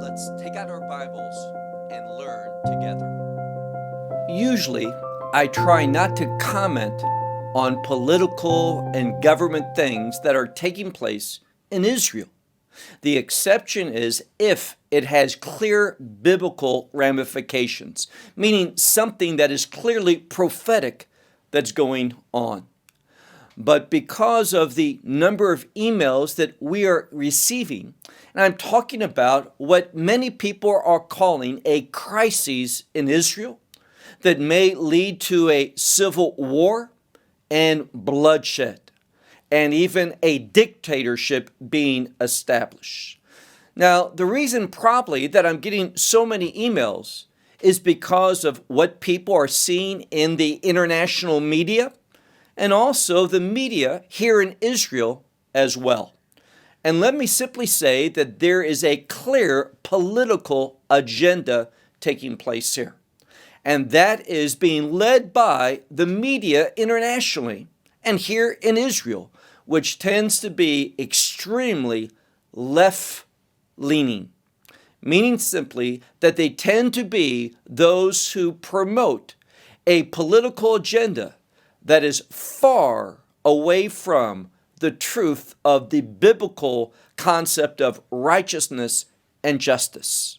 Let's take out our Bibles and learn together. Usually, I try not to comment on political and government things that are taking place in Israel. The exception is if it has clear biblical ramifications, meaning something that is clearly prophetic that's going on. But because of the number of emails that we are receiving, and I'm talking about what many people are calling a crisis in Israel that may lead to a civil war and bloodshed, and even a dictatorship being established. Now, the reason probably that I'm getting so many emails is because of what people are seeing in the international media and also the media here in Israel as well. And let me simply say that there is a clear political agenda taking place here. And that is being led by the media internationally and here in Israel, which tends to be extremely left-leaning, meaning simply that they tend to be those who promote a political agenda that is far away from the truth of the biblical concept of righteousness and justice.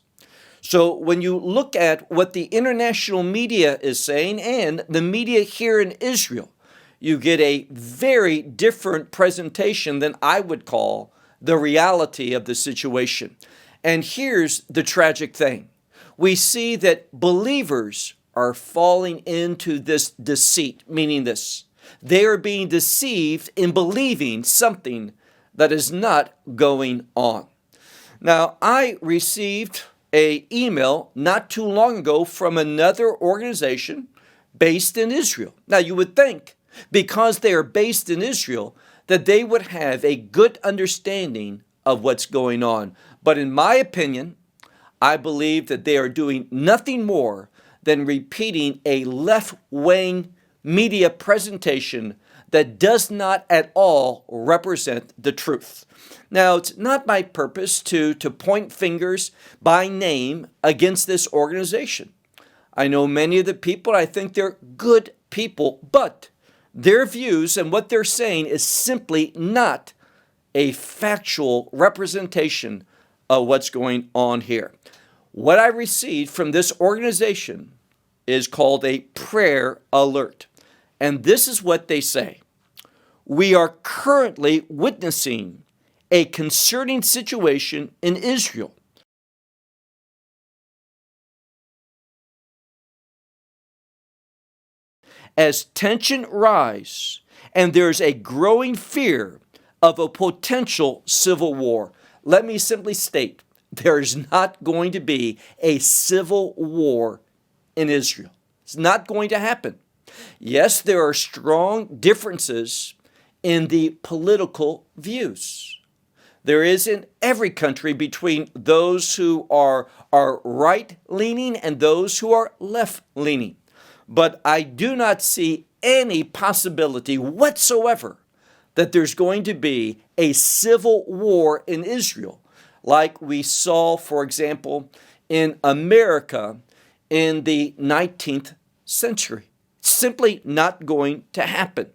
So when you look at what the international media is saying and the media here in Israel, you get a very different presentation than I would call the reality of the situation. And here's the tragic thing. We see that believers are falling into this deceit, meaning this. They are being deceived in believing something that is not going on. Now, I received an email not too long ago from another organization based in Israel. Now, you would think, because they are based in Israel, that they would have a good understanding of what's going on. But in my opinion, I believe that they are doing nothing more than repeating a left-wing media presentation that does not at all represent the truth. Now, it's not my purpose to point fingers by name against this organization. I know many of the people, I think they're good people, but their views and what they're saying is simply not a factual representation of what's going on here. What I received from this organization is called a prayer alert. And this is what they say. We are currently witnessing a concerning situation in Israel. As tension rises and there's a growing fear of a potential civil war. Let me simply state, there is not going to be a civil war in Israel. It's not going to happen. Yes, there are strong differences in the political views. There is in every country between those who are right-leaning and those who are left-leaning. But I do not see any possibility whatsoever that there's going to be a civil war in Israel, like we saw, for example, in America in the 19th century. It's simply not going to happen.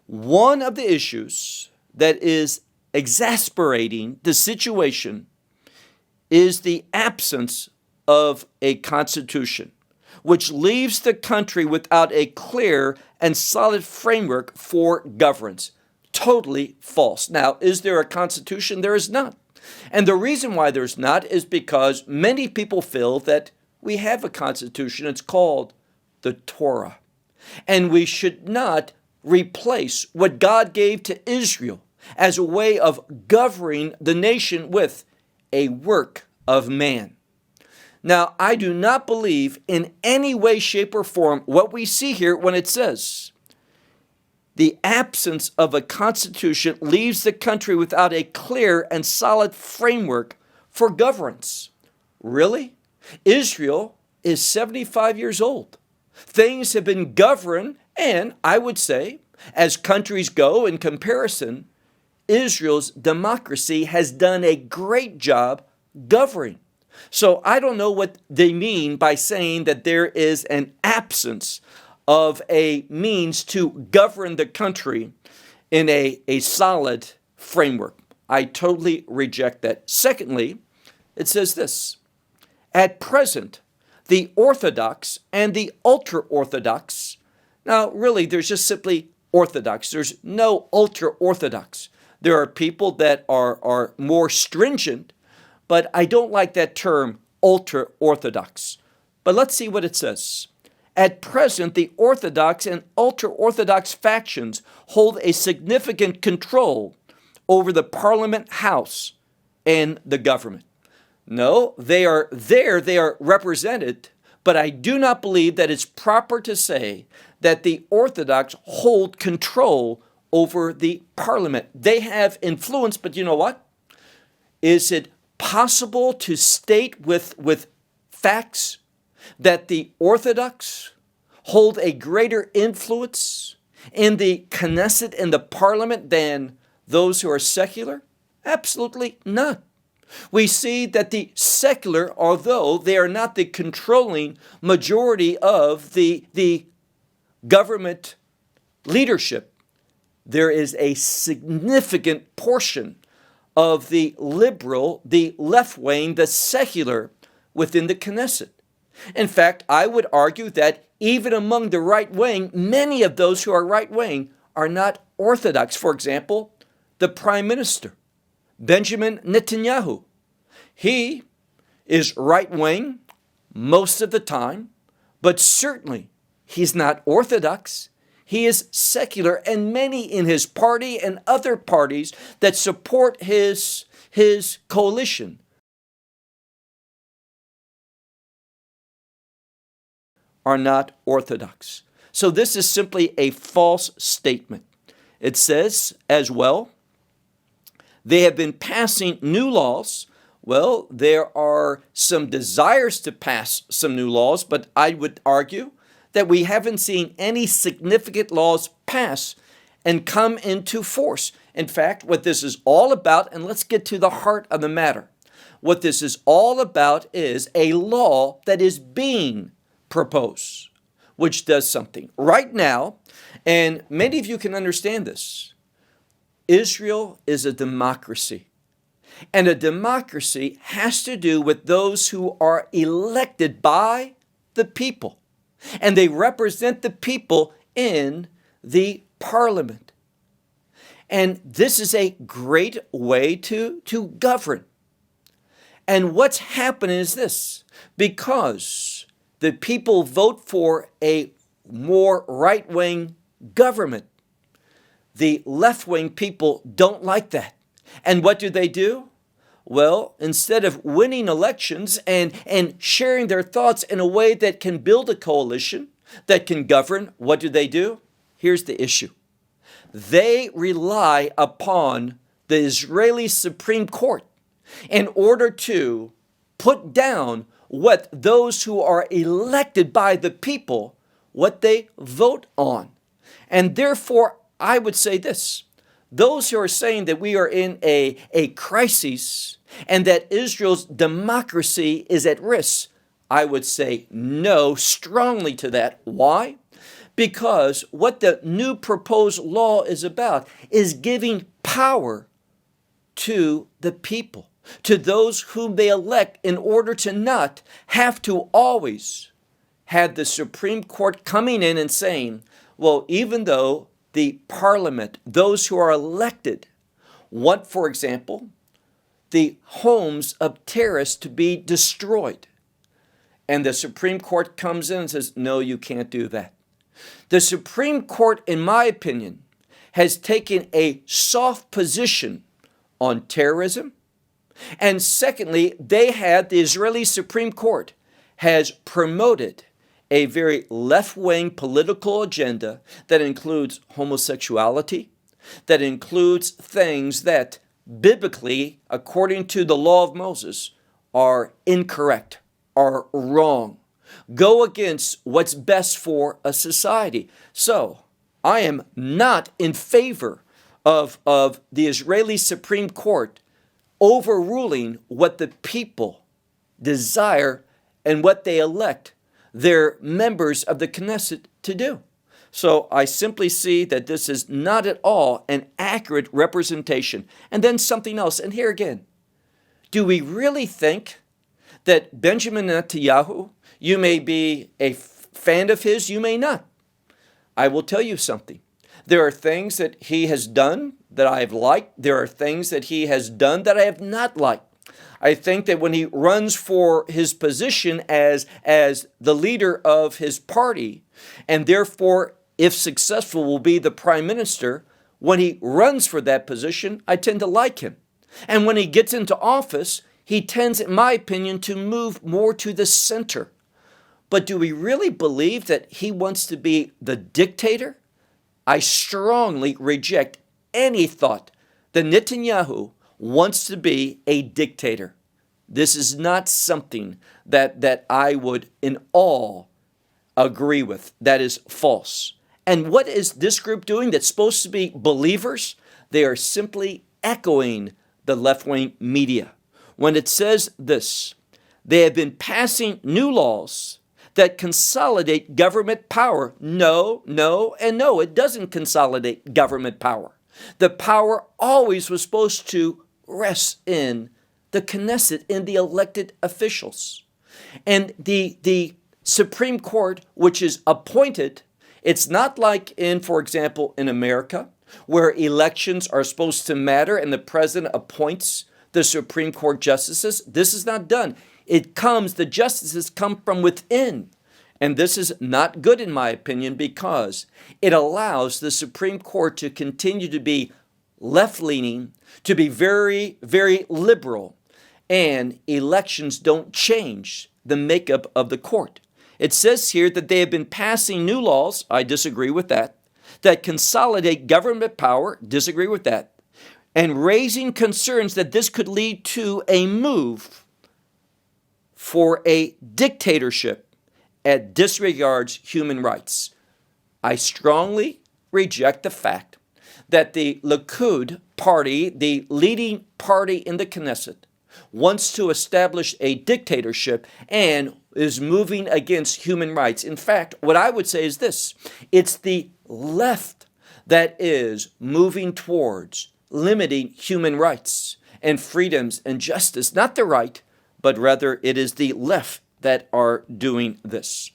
One of the issues that is exasperating the situation is the absence of a constitution, which leaves the country without a clear and solid framework for governance. Totally false. Now, is there a constitution? There is not. And the reason why there's not is because many people feel that we have a constitution. It's called the Torah. And we should not replace what God gave to Israel as a way of governing the nation with a work of man. Now, I do not believe in any way, shape, or form what we see here when it says, the absence of a constitution leaves the country without a clear and solid framework for governance. Really? Israel is 75 years old. Things have been governed, and I would say, as countries go in comparison, Israel's democracy has done a great job governing. So I don't know what they mean by saying that there is an absence of a means to govern the country in a solid framework. I totally reject that. Secondly, it says this: at present, the Orthodox and the ultra-Orthodox, now really there's just simply Orthodox. There's no ultra-Orthodox. There are people that are more stringent, but I don't like that term ultra-Orthodox. But let's see what it says. At present, the Orthodox and ultra-Orthodox factions hold a significant control over the Parliament House and the government. No, they are there, they are represented, but I do not believe that it's proper to say that the Orthodox hold control over the Parliament. They have influence, but you know what? Is it possible to state with facts that the Orthodox hold a greater influence in the Knesset, in the Parliament, than those who are secular? Absolutely not. We see that the secular, although they are not the controlling majority of the government leadership, there is a significant portion of the liberal, the left wing, the secular within the Knesset. In fact, I would argue that even among the right wing, many of those who are right wing are not Orthodox. For example, the Prime Minister, Benjamin Netanyahu. He is right wing most of the time, but certainly he's not Orthodox. He is secular, and many in his party and other parties that support his coalition are not Orthodox. So this is simply a false statement. It says as well, they have been passing new laws. Well, there are some desires to pass some new laws, but I would argue that we haven't seen any significant laws pass and come into force. In fact, what this is all about, and let's get to the heart of the matter, what this is all about is a law that is being proposed, which does something. Right now, and many of you can understand this, Israel is a democracy. And a democracy has to do with those who are elected by the people. And they represent the people in the parliament. And this is a great way to govern. And what's happening is this: because the people vote for a more right-wing government, the left-wing people don't like that. And what do? Well, instead of winning elections and sharing their thoughts in a way that can build a coalition, that can govern, what do? Here's the issue. They rely upon the Israeli Supreme Court in order to put down what those who are elected by the people, what they vote on. And therefore, I would say this: those who are saying that we are in a crisis and that Israel's democracy is at risk, I would say no strongly to that. Why? Because what the new proposed law is about is giving power to the people, to those whom they elect, in order to not have to always have the Supreme Court coming in and saying, well, even though the parliament, those who are elected, want, for example, the homes of terrorists to be destroyed, and the Supreme Court comes in and says, no, you can't do that. The Supreme Court, in my opinion, has taken a soft position on terrorism. And secondly, the Israeli Supreme Court has promoted a very left-wing political agenda that includes homosexuality, that includes things that biblically, according to the law of Moses, are incorrect, are wrong, go against what's best for a society. So I am not in favor of the Israeli Supreme Court overruling what the people desire and what they elect their members of the Knesset to do. So I simply see that this is not at all an accurate representation. And then something else, and here again, do we really think that Benjamin Netanyahu, you may be a fan of his, you may not. I will tell you something. There are things that he has done that I have liked. There are things that he has done that I have not liked. I think that when he runs for his position as the leader of his party, and therefore, if successful, will be the prime minister, when he runs for that position, I tend to like him. And when he gets into office, he tends, in my opinion, to move more to the center. But do we really believe that he wants to be the dictator? I strongly reject any thought that Netanyahu wants to be a dictator. This is not something that I would in all agree with. That is false. And what is this group doing that's supposed to be believers? They are simply echoing the left-wing media. When it says this, they have been passing new laws that consolidate government power. No, and no, it doesn't consolidate government power. The power always was supposed to rest in the Knesset, in the elected officials. And the Supreme Court, which is appointed, it's not like in, for example, in America, where elections are supposed to matter and the president appoints the Supreme Court justices. This is not done. The justices come from within. And this is not good, in my opinion, because it allows the Supreme Court to continue to be left-leaning, to be very, very liberal, and elections don't change the makeup of the court. It says here that they have been passing new laws, I disagree with that consolidate government power, disagree with that, and raising concerns that this could lead to a move for a dictatorship that disregards human rights. I strongly reject the fact that the Likud party, the leading party in the Knesset, wants to establish a dictatorship and is moving against human rights. In fact, what I would say is this: it's the left that is moving towards limiting human rights and freedoms and justice, not the right, but rather it is the left that are doing this.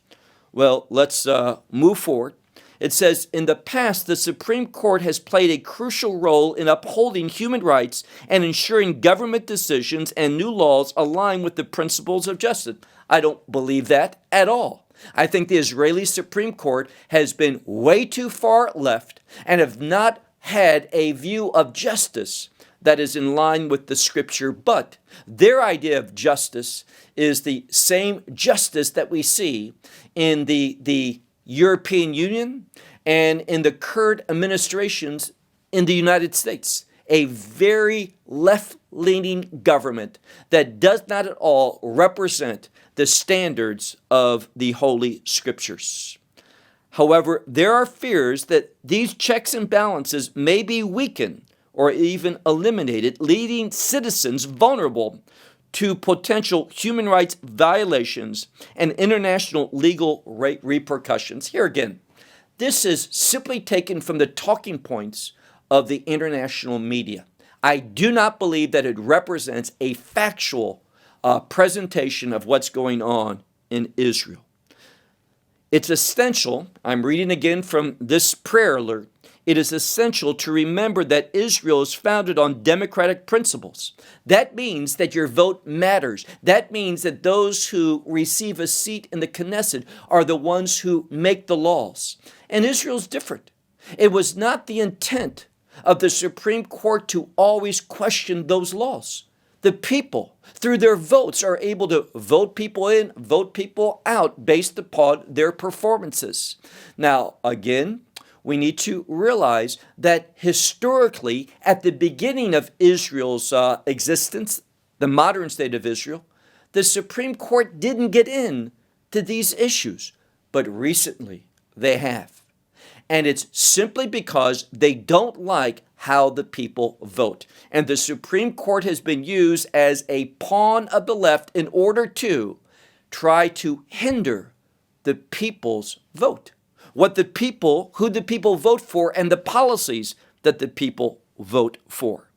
Well, let's move forward. It says, in the past, the Supreme Court has played a crucial role in upholding human rights and ensuring government decisions and new laws align with the principles of justice. I don't believe that at all. I think the Israeli Supreme Court has been way too far left and have not had a view of justice that is in line with the scripture, but their idea of justice is the same justice that we see in the European Union and in the current administrations in the United States. A very left-leaning government that does not at all represent the standards of the Holy Scriptures. However, there are fears that these checks and balances may be weakened or even eliminated, leaving citizens vulnerable to potential human rights violations and international legal repercussions. Here again, this is simply taken from the talking points of the international media. I do not believe that it represents a factual presentation of what's going on in Israel. It's essential, I'm reading again from this prayer alert, it is essential to remember that Israel is founded on democratic principles. That means that your vote matters. That means that those who receive a seat in the Knesset are the ones who make the laws. And Israel's different. It was not the intent of the Supreme Court to always question those laws. The people, through their votes, are able to vote people in, vote people out based upon their performances. Now, again, we need to realize that historically, at the beginning of Israel's existence, the modern state of Israel, the Supreme Court didn't get in to these issues, but recently they have. And it's simply because they don't like how the people vote. And the Supreme Court has been used as a pawn of the left in order to try to hinder the people's vote. Who the people vote for, and the policies that the people vote for.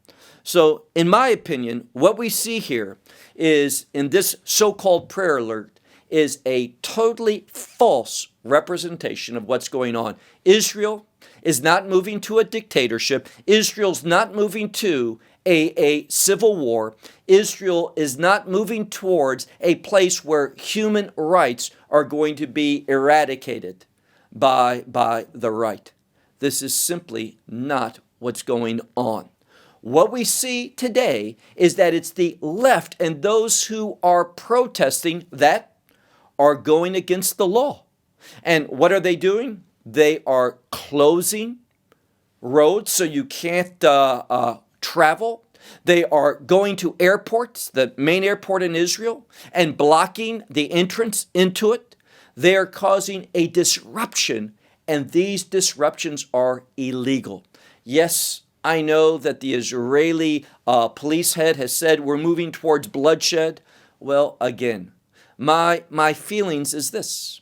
So, in my opinion, what we see here is, in this so-called prayer alert, is a totally false representation of what's going on. Israel is not moving to a dictatorship. Israel's not moving to a civil war. Israel is not moving towards a place where human rights are going to be eradicated by the right. This is simply not what's going on. What we see today is that it's the left and those who are protesting that are going against the law. And what are they doing? They are closing roads so you can't travel. They are going to airports, the main airport in Israel, and blocking the entrance into it. They are causing a disruption, and these disruptions are illegal. Yes, I know that the Israeli police head has said we're moving towards bloodshed. Well, again, my feelings is this.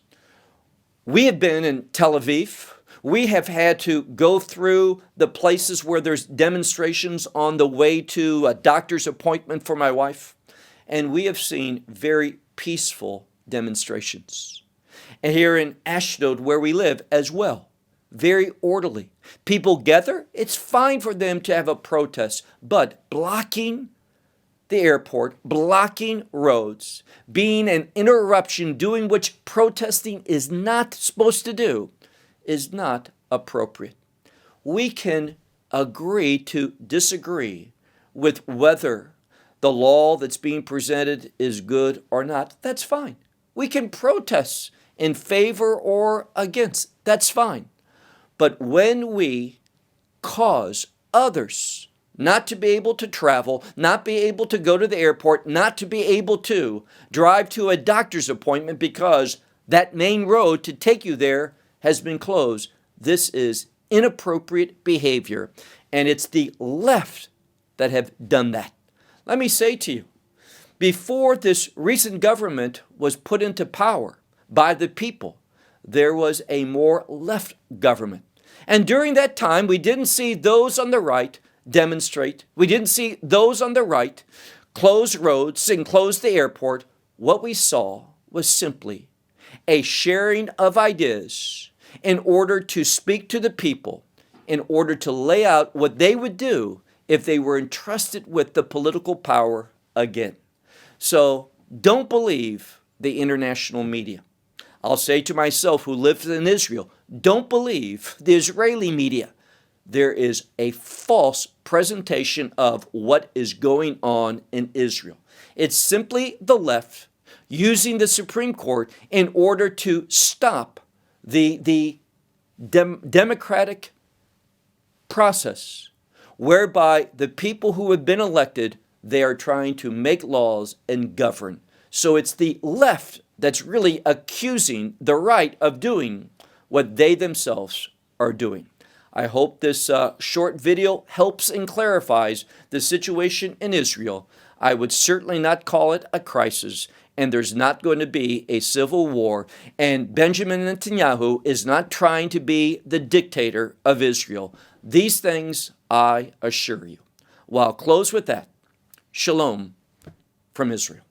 We have been in Tel Aviv. We have had to go through the places where there's demonstrations on the way to a doctor's appointment for my wife. And we have seen very peaceful demonstrations. And here in Ashdod, where we live as well, very orderly. People gather. It's fine for them to have a protest, but blocking the airport, blocking roads, being an interruption, doing which protesting is not supposed to do, is not appropriate. We can agree to disagree with whether the law that's being presented is good or not. That's fine. We can protest in favor or against. That's fine. But when we cause others not to be able to travel, not be able to go to the airport, not to be able to drive to a doctor's appointment because that main road to take you there has been closed, this is inappropriate behavior, and it's the left that have done that. Let me say to you, before this recent government was put into power by the people, there was a more left government. And during that time, we didn't see those on the right demonstrate. We didn't see those on the right close roads and close the airport. What we saw was simply a sharing of ideas in order to speak to the people, in order to lay out what they would do if they were entrusted with the political power again. So don't believe the international media. I'll say to myself, who lives in Israel, don't believe the Israeli media. There is a false presentation of what is going on in Israel. It's simply the left using the Supreme Court in order to stop the democratic process whereby the people who have been elected, they are trying to make laws and govern. So it's the left that's really accusing the right of doing what they themselves are doing. I hope this short video helps and clarifies the situation in Israel. I would certainly not call it a crisis, and there's not going to be a civil war, and Benjamin Netanyahu is not trying to be the dictator of Israel. These things I assure you. Well, I'll close with that. Shalom from Israel.